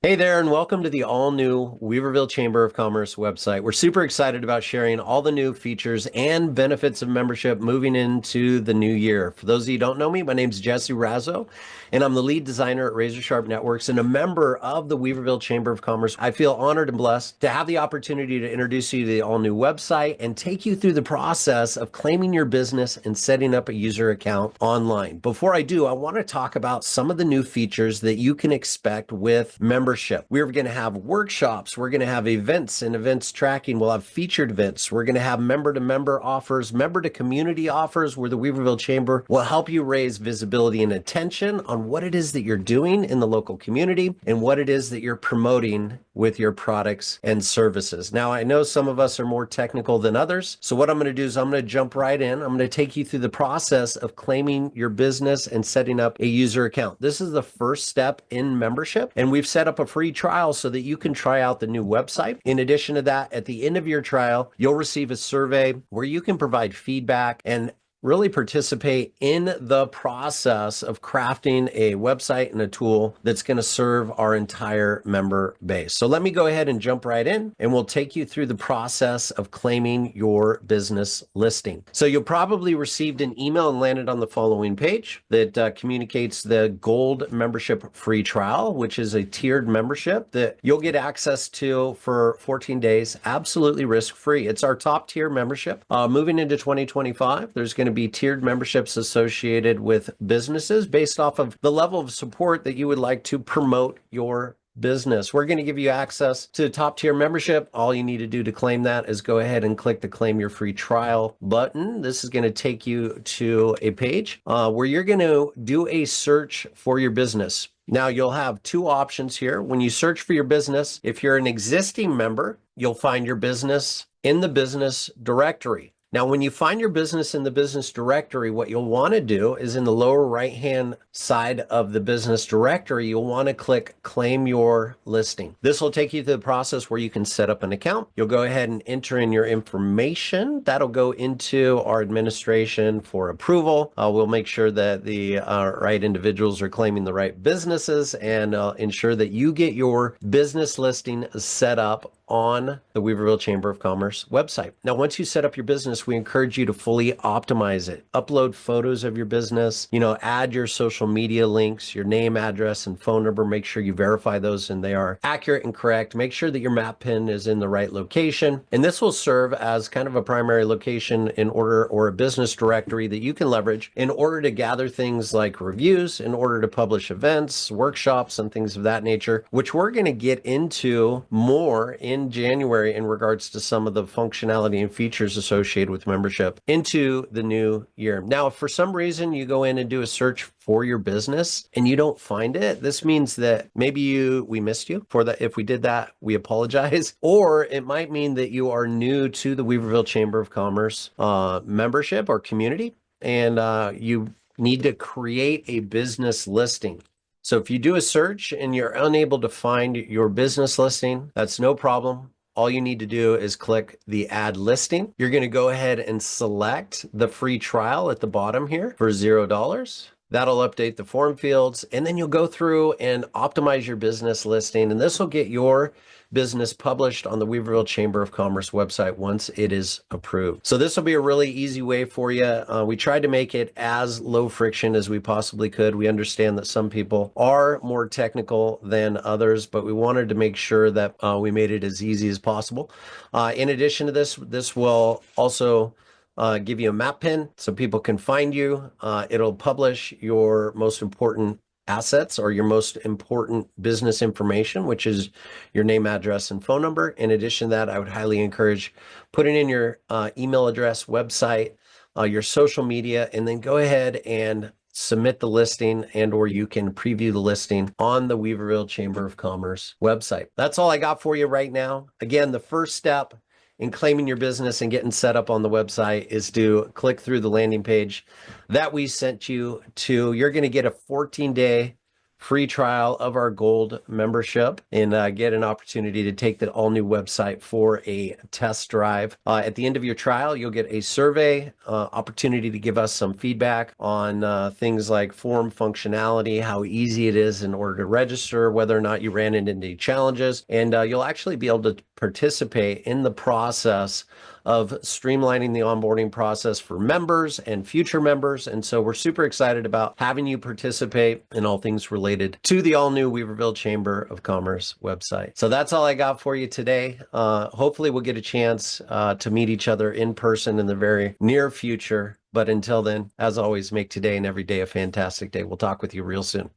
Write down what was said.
Hey there, and welcome to the all-new Weaverville Chamber of Commerce website. We're super excited about sharing all the new features and benefits of membership moving into the new year. For those of you who don't know me, my name is Jesse Razzo, and I'm the lead designer at RazoRSharp Networks and a member of the Weaverville Chamber of Commerce. I feel honored and blessed to have the opportunity to introduce you to the all-new website and take you through the process of claiming your business and setting up a user account online. Before I do, I want to talk about some of the new features that you can expect with membership. We're going to have workshops. We're going to have events and events tracking. We'll have featured events. We're going to have member-to-member offers, member-to-community offers, where the Weaverville Chamber will help you raise visibility and attention on what it is that you're doing in the local community and what it is that you're promoting with your products and services. Now, I know some of us are more technical than others. So what I'm going to do is I'm going to jump right in. I'm going to take you through the process of claiming your business and setting up a user account. This is the first step in membership, and we've set up a free trial so that you can try out the new website. In addition to that, at the end of your trial, you'll receive a survey where you can provide feedback and really participate in the process of crafting a website and a tool that's going to serve our entire member base. So let me go ahead and jump right in, and we'll take you through the process of claiming your business listing. So you'll probably received an email and landed on the following page that communicates the gold membership free trial, which is a tiered membership that you'll get access to for 14 days, absolutely risk-free. It's our top tier membership. Moving into 2025, there's going to be tiered memberships associated with businesses based off of the level of support that you would like to promote your business. We're going to give you access to the top tier membership. All you need to do to claim that is go ahead and click the claim your free trial button. This is going to take you to a page where you're going to do a search for your business. Now, you'll have two options here. When you search for your business, if you're an existing member, you'll find your business in the business directory. Now, when you find your business in the business directory, what you'll want to do is in the lower right-hand side of the business directory, you'll want to click Claim Your Listing. This will take you to the process where you can set up an account. You'll go ahead and enter in your information. That'll go into our administration for approval. We'll make sure that the right individuals are claiming the right businesses and ensure that you get your business listing set up on the Weaverville Chamber of Commerce website. Now, once you set up your business, we encourage you to fully optimize it. Upload photos of your business, add your social media links, your name, address, and phone number. Make sure you verify those and they are accurate and correct. Make sure that your map pin is in the right location. And this will serve as kind of a primary location in order, or a business directory that you can leverage in order to gather things like reviews, in order to publish events, workshops, and things of that nature, which we're going to get into more in January in regards to some of the functionality and features associated with membership into the new year. Now, if for some reason you go in and do a search for your business and you don't find it, this means that maybe we missed you. For that, if we did that, we apologize. Or it might mean that you are new to the Weaverville Chamber of Commerce membership or community, and you need to create a business listing. So if you do a search and you're unable to find your business listing, that's no problem. All you need to do is click the add listing. You're going to go ahead and select the free trial at the bottom here for $0. That'll update the form fields, and then you'll go through and optimize your business listing, and this will get your business published on the Weaverville Chamber of Commerce website once it is approved. So this will be a really easy way for you. We tried to make it as low friction as we possibly could. We understand that some people are more technical than others, but we wanted to make sure that we made it as easy as possible. In addition to this will also give you a map pin so people can find you. It'll publish your most important assets or your most important business information, which is your name, address, and phone number. In addition to that, I would highly encourage putting in your email address, website, your social media, and then go ahead and submit the listing, and or you can preview the listing on the Weaverville Chamber of Commerce website. That's all I got for you right now. Again, the first step in claiming your business and getting set up on the website is to click through the landing page that we sent you to. You're going to get a 14-day free trial of our gold membership and get an opportunity to take the all new website for a test drive. At the end of your trial, you'll get a survey opportunity to give us some feedback on things like form functionality, how easy it is in order to register, whether or not you ran into any challenges, and you'll actually be able to participate in the process of streamlining the onboarding process for members and future members. And so we're super excited about having you participate in all things related to the all new Weaverville Chamber of Commerce website. So that's all I got for you today. Hopefully we'll get a chance to meet each other in person in the very near future. But until then, as always, make today and every day a fantastic day. We'll talk with you real soon.